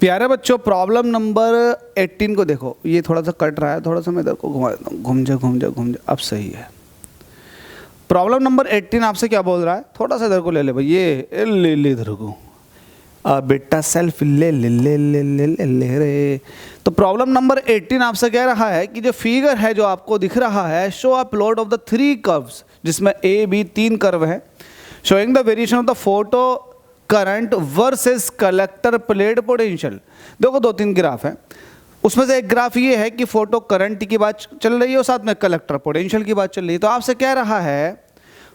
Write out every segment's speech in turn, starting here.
प्यारे बच्चों, problem number 18 को देखो। ये थोड़ा सा कट रहा है, थोड़ा सा मैं इधर को घुमा देता हूँ। घूम जा, अब सही है। प्रॉब्लम नंबर 18 आपसे क्या बोल रहा है? थोड़ा सा इधर को ले ले भाई, ये ले इधर को। बेटा सेल्फ ले ले ले ले ले ले ले रे। तो प्रॉब्लम नंबर 18 आपसे कह रहा है कि जो फिगर है जो आपको दिख रहा है, show a plot of the 3 curves, जिसमें ए बी 3 कर्व है, showing the variation of the photo current versus collector plate potential. देखो 2-3 ग्राफ है, उसमें से एक ग्राफ ये है कि फोटो करंट की बात चल रही है और साथ में कलेक्टर पोटेंशियल की बात चल रही है। तो आपसे कह रहा है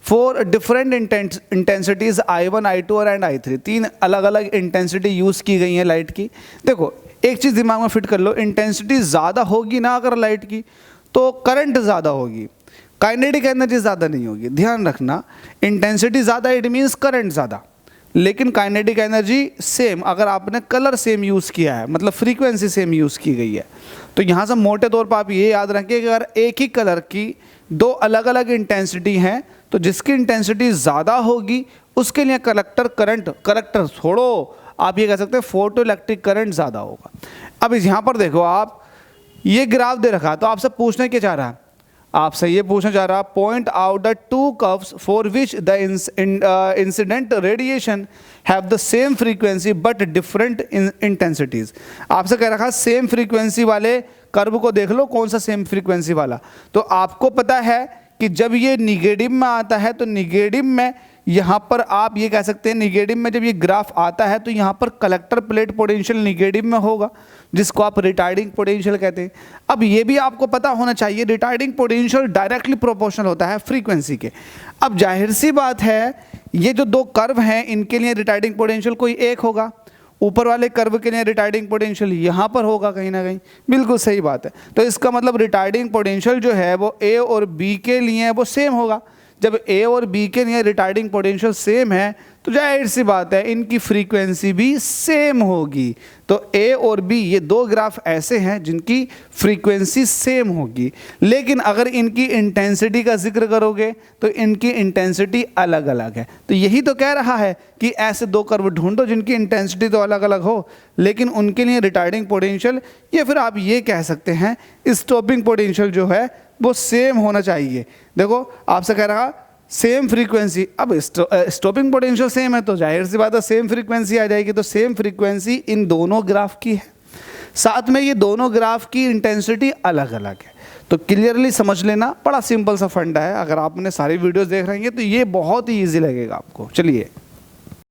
for different intensities I1, I2 और एंड I3, 3 अलग अलग इंटेंसिटी यूज की गई है लाइट की। देखो एक चीज दिमाग में फिट कर लो, इंटेंसिटी ज्यादा होगी ना अगर लाइट की तो करंट ज्यादा होगी, काइनेटिक एनर्जी ज्यादा नहीं होगी। ध्यान रखना, इंटेंसिटी ज्यादा इट मीन्स करंट ज्यादा, लेकिन काइनेटिक एनर्जी सेम अगर आपने कलर सेम यूज किया है, मतलब फ्रीक्वेंसी सेम यूज की गई है। तो यहाँ से मोटे तौर पर आप ये याद रखें कि अगर एक ही कलर की 2 अलग अलग इंटेंसिटी हैं तो जिसकी इंटेंसिटी ज़्यादा होगी उसके लिए कलेक्टर छोड़ो, आप ये कह सकते हैं फोटो इलेक्ट्रिक करंट ज़्यादा होगा। अब यहाँ पर देखो, आप ये ग्राफ दे रखा है, तो आपसे पूछने क्या चाह रहा है? आपसे ये पूछना चाह रहा है point out the 2 curves for which the incident radiation have the same frequency but different intensities. आपसे कह रखा है सेम फ्रीक्वेंसी वाले कर्व को देख लो, कौन सा सेम फ्रीक्वेंसी वाला। तो आपको पता है कि जब ये निगेटिव में आता है तो निगेटिव में यहाँ पर आप ये कह सकते हैं, निगेटिव में जब ये ग्राफ आता है तो यहाँ पर कलेक्टर प्लेट पोटेंशियल निगेटिव में होगा, जिसको आप रिटार्डिंग पोटेंशियल कहते हैं। अब ये भी आपको पता होना चाहिए, रिटार्डिंग पोटेंशियल डायरेक्टली प्रोपोर्शनल होता है फ्रीक्वेंसी के। अब जाहिर सी बात है, ये जो 2 कर्व हैं इनके लिए रिटार्डिंग पोटेंशियल कोई एक होगा, ऊपर वाले कर्व के लिए रिटार्डिंग पोटेंशियल यहाँ पर होगा कहीं ना कहीं। बिल्कुल सही बात है। तो इसका मतलब रिटार्डिंग पोटेंशियल जो है वो ए और बी के लिए वो सेम होगा। जब ए और बी के लिए रिटार्डिंग पोटेंशियल सेम है तो जाहिर सी बात है इनकी फ्रीक्वेंसी भी सेम होगी। तो ए और बी ये 2 ग्राफ ऐसे हैं जिनकी फ्रीक्वेंसी सेम होगी, लेकिन अगर इनकी इंटेंसिटी का जिक्र करोगे तो इनकी इंटेंसिटी अलग अलग है। तो यही तो कह रहा है कि ऐसे 2 कर्व ढूंढो जिनकी इंटेंसिटी तो अलग अलग हो लेकिन उनके लिए रिटार्डिंग पोटेंशियल या फिर आप ये कह सकते हैं स्टॉपिंग पोटेंशियल जो है वो सेम होना चाहिए। देखो आपसे कह रहा सेम फ्रीक्वेंसी, अब स्टॉपिंग पोटेंशियल सेम है तो जाहिर सी बात है सेम फ्रीक्वेंसी आ जाएगी। तो सेम फ्रीक्वेंसी इन दोनों ग्राफ की है, साथ में ये दोनों ग्राफ की इंटेंसिटी अलग अलग है। तो क्लियरली समझ लेना, बड़ा सिंपल सा फंडा है। अगर आपने सारी वीडियोस देख रहे हैं तो ये बहुत ही ईजी लगेगा आपको। चलिए